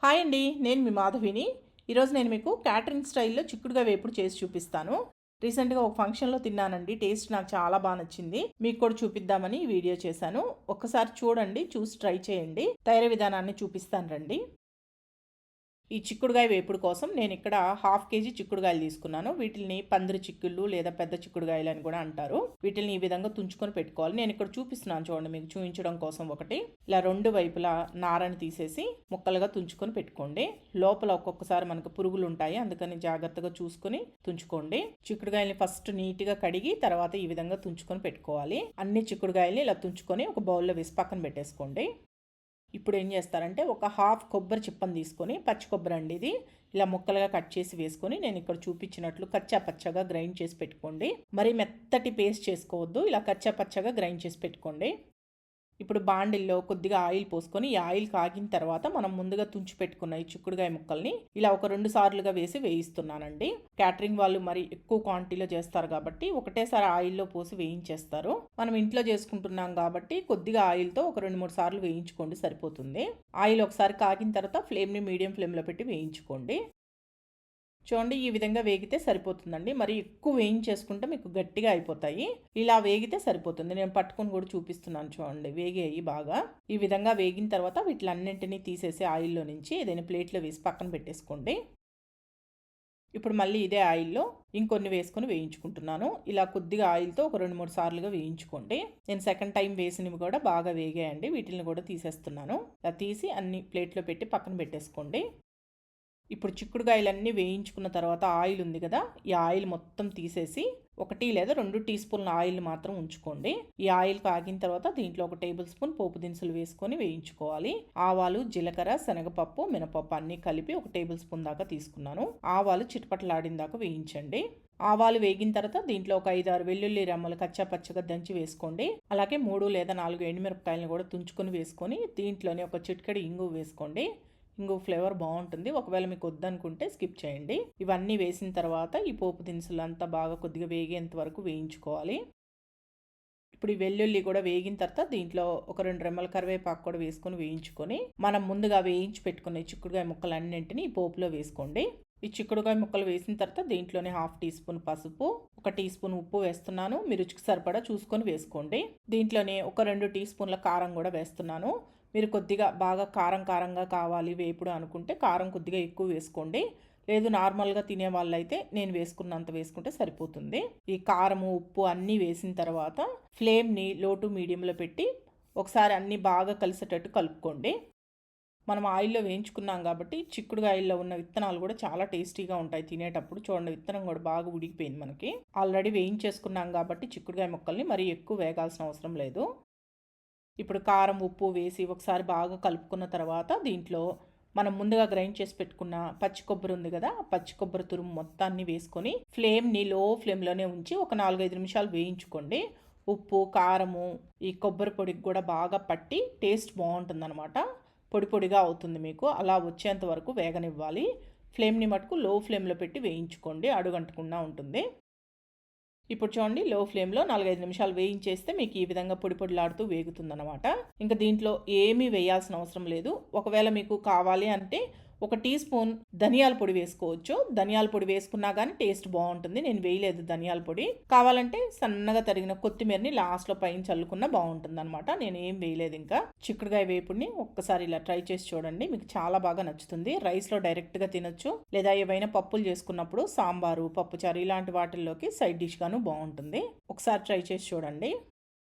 Hi అండి, నేను మీ మాధవిని. ఈరోజు నేను మీకు క్యాటరింగ్ స్టైల్లో చిక్కుడుగా వేపుడు చేసి చూపిస్తాను. రీసెంట్గా ఒక ఫంక్షన్లో తిన్నానండి. టేస్ట్ నాకు చాలా బాగా నచ్చింది. మీకు కూడా చూపిద్దామని ఈ వీడియో చేశాను. ఒక్కసారి చూడండి, చూసి ట్రై చేయండి. తయారీ విధానాన్ని చూపిస్తాను రండి. ఈ చిక్కుడుగాయ వేపుడు కోసం నేను ఇక్కడ 1/2 కేజీ చిక్కుడుగాయలు తీసుకున్నాను. వీటిని పందిరి చిక్కుళ్ళు లేదా పెద్ద చిక్కుడుగాయలు అని కూడా అంటారు. వీటిని ఈ విధంగా తుంచుకొని పెట్టుకోవాలి. నేను ఇక్కడ చూపిస్తున్నాను చూడండి, మీకు చూపించడం కోసం ఒకటి. ఇలా రెండు వైపులా నారని తీసేసి ముక్కలుగా తుంచుకొని పెట్టుకోండి. లోపల ఒక్కొక్కసారి మనకు పురుగులు ఉంటాయి, అందుకని జాగ్రత్తగా చూసుకొని తుంచుకోండి. చిక్కుడుగాయల్ని ఫస్ట్ నీట్గా కడిగి తర్వాత ఈ విధంగా తుంచుకొని పెట్టుకోవాలి. అన్ని చిక్కుడుగాయల్ని ఇలా తుంచుకొని ఒక బౌల్లో వేసి పక్కన పెట్టేసుకోండి. ఇప్పుడు ఏం చేస్తారంటే ఒక 1/2 కొబ్బరి చిప్పని తీసుకొని, పచ్చి కొబ్బరి అండి ఇది, ఇలా ముక్కలుగా కట్ చేసి వేసుకొని నేను ఇక్కడ చూపించినట్లు కచ్చా పచ్చగా గ్రైండ్ చేసి పెట్టుకోండి. మరి మెత్తటి పేస్ట్ చేసుకోవద్దు, ఇలా కచ్చా పచ్చగా గ్రైండ్ చేసి పెట్టుకోండి. ఇప్పుడు బాండిల్లో కొద్దిగా ఆయిల్ పోసుకొని ఈ ఆయిల్ కాగిన తర్వాత మనం ముందుగా తుంచి పెట్టుకున్న ఈ చిక్కుడుగాయ ముక్కల్ని ఇలా ఒక 2 సార్లుగా వేసి వేయిస్తున్నానండి. క్యాటరింగ్ వాళ్ళు మరి ఎక్కువ క్వాంటిటీలో చేస్తారు కాబట్టి ఒకటేసారి ఆయిల్లో పోసి వేయించేస్తారు. మనం ఇంట్లో చేసుకుంటున్నాం కాబట్టి కొద్దిగా ఆయిల్తో ఒక 2-3 సార్లు వేయించుకోండి, సరిపోతుంది. ఆయిల్ ఒకసారి కాగిన తర్వాత ఫ్లేమ్ని మీడియం ఫ్లేమ్లో పెట్టి వేయించుకోండి. చూడండి, ఈ విధంగా వేగితే సరిపోతుందండి. మరి ఎక్కువ వేయించేసుకుంటే మీకు గట్టిగా అయిపోతాయి. ఇలా వేగితే సరిపోతుంది. నేను పట్టుకొని కూడా చూపిస్తున్నాను చూడండి, వేగాయి బాగా. ఈ విధంగా వేగిన తర్వాత వీటిలన్నింటినీ తీసేసి ఆయిల్లో నుంచి ఏదైనా ప్లేట్లో వేసి పక్కన పెట్టేసుకోండి. ఇప్పుడు మళ్ళీ ఇదే ఆయిల్లో ఇంకొన్ని వేసుకొని వేయించుకుంటున్నాను. ఇలా కొద్దిగా ఆయిల్తో ఒక 2-3 సార్లుగా వేయించుకోండి. నేను సెకండ్ టైం వేసినవి కూడా బాగా వేగాయండి. వీటిని కూడా తీసేస్తున్నాను. ఇలా తీసి అన్ని ప్లేట్లో పెట్టి పక్కన పెట్టేసుకోండి. ఇప్పుడు చిక్కుడుకాయలన్నీ వేయించుకున్న తర్వాత ఆయిల్ ఉంది కదా, ఈ ఆయిల్ మొత్తం తీసేసి 1 లేదా 2 టీ స్పూన్ల ఆయిల్ మాత్రం ఉంచుకోండి. ఈ ఆయిల్ కాగిన తర్వాత దీంట్లో 1 టేబుల్ స్పూన్ పోపు దినుసులు వేసుకొని వేయించుకోవాలి. ఆవాలు, జీలకర్ర, శనగపప్పు, మినపప్పు అన్నీ కలిపి 1 టేబుల్ స్పూన్ దాకా తీసుకున్నాను. ఆవాలు చిటపటలాడిన దాకా వేయించండి. ఆవాలు వేగిన తర్వాత దీంట్లో ఒక 5-6 వెల్లుల్లి రెమ్మలు కచ్చా పచ్చగా దంచి వేసుకోండి. అలాగే 3 లేదా 4 ఎండుమిరపకాయలను కూడా తుంచుకొని వేసుకొని దీంట్లోనే ఒక చిటికెడు ఇంగువ వేసుకోండి. ఇంకో ఫ్లేవర్ బాగుంటుంది. ఒకవేళ మీకు వద్దనుకుంటే స్కిప్ చేయండి. ఇవన్నీ వేసిన తర్వాత ఈ పోపు దినుసులు అంతా బాగా కొద్దిగా వేగేంత వరకు వేయించుకోవాలి. ఇప్పుడు ఈ వెల్లుల్లి కూడా వేగిన తర్వాత దీంట్లో ఒక 2 రెమ్మల కరివేపాకు కూడా వేసుకొని వేయించుకొని మనం ముందుగా వేయించి పెట్టుకున్న చిక్కుడుకాయ ముక్కలన్నింటినీ ఈ పోపులో వేసుకోండి. ఈ చిక్కుడుకాయ ముక్కలు వేసిన తర్వాత దీంట్లోనే 1/2 టీ స్పూన్ పసుపు, 1 టీ స్పూన్ ఉప్పు వేస్తున్నాను. మీరు రుచికి సరిపడా చూసుకొని వేసుకోండి. దీంట్లోనే ఒక 2 టీ స్పూన్ల కారం కూడా వేస్తున్నాను. మీరు కొద్దిగా బాగా కారంగా కావాలి వేపుడు అనుకుంటే కారం కొద్దిగా ఎక్కువ వేసుకోండి. లేదు నార్మల్గా తినే వాళ్ళైతే నేను వేసుకున్నంత వేసుకుంటే సరిపోతుంది. ఈ కారము, ఉప్పు అన్నీ వేసిన తర్వాత ఫ్లేమ్ని లో టు మీడియంలో పెట్టి ఒకసారి అన్నీ బాగా కలిసేటట్టు కలుపుకోండి. మనం ఆయిల్లో వేయించుకున్నాం కాబట్టి చిక్కుడుకాయల్లో ఉన్న విత్తనాలు కూడా చాలా టేస్టీగా ఉంటాయి తినేటప్పుడు. చూడండి, విత్తనం కూడా బాగా ఉడికిపోయింది. మనకి ఆల్రెడీ వేయించేసుకున్నాం కాబట్టి చిక్కుడుకాయ ముక్కల్ని మరి ఎక్కువ వేగాల్సిన అవసరం లేదు. ఇప్పుడు కారం, ఉప్పు వేసి ఒకసారి బాగా కలుపుకున్న తర్వాత దీంట్లో మనం ముందుగా గ్రైండ్ చేసి పెట్టుకున్న పచ్చి కొబ్బరి ఉంది కదా, పచ్చి కొబ్బరి తురుము మొత్తాన్ని వేసుకొని ఫ్లేమ్ని లో ఫ్లేమ్లోనే ఉంచి ఒక 4-5 నిమిషాలు వేయించుకోండి. ఉప్పు, కారము ఈ కొబ్బరి పొడికి కూడా బాగా పట్టి టేస్ట్ బాగుంటుందన్నమాట. పొడి పొడిగా అవుతుంది మీకు. అలా వచ్చేంత వరకు వేగనివ్వాలి. ఫ్లేమ్ని మటుకు లో ఫ్లేమ్లో పెట్టి వేయించుకోండి, అడుగంటకుండా ఉంటుంది. ఇప్పుడు చూడండి, లో ఫ్లేమ్లో 4-5 నిమిషాలు వేయించేస్తే మీకు ఈ విధంగా పొడి పొడిలాడుతూ వేగుతుందన్నమాట. ఇంకా దీంట్లో ఏమీ వేయాల్సిన అవసరం లేదు. ఒకవేళ మీకు కావాలి అంటే 1 టీ స్పూన్ ధనియాల పొడి వేసుకోవచ్చు. ధనియాల పొడి వేసుకున్నా కానీ టేస్ట్ బాగుంటుంది. నేను వేయలేదు ధనియాల పొడి. కావాలంటే సన్నగా తరిగిన కొత్తిమీరని లాస్ట్లో పైన చల్లుకున్నా బాగుంటుంది అనమాట. నేను ఏం వేయలేదు. ఇంకా చిక్కుడుకాయ వేపుడిని ఒక్కసారి ఇలా ట్రై చేసి చూడండి, మీకు చాలా బాగా నచ్చుతుంది. రైస్లో డైరెక్ట్గా తినొచ్చు, లేదా ఏవైనా పప్పులు చేసుకున్నప్పుడు సాంబారు, పప్పుచారు ఇలాంటి వాటిల్లోకి సైడ్ డిష్గాను బాగుంటుంది. ఒకసారి ట్రై చేసి చూడండి.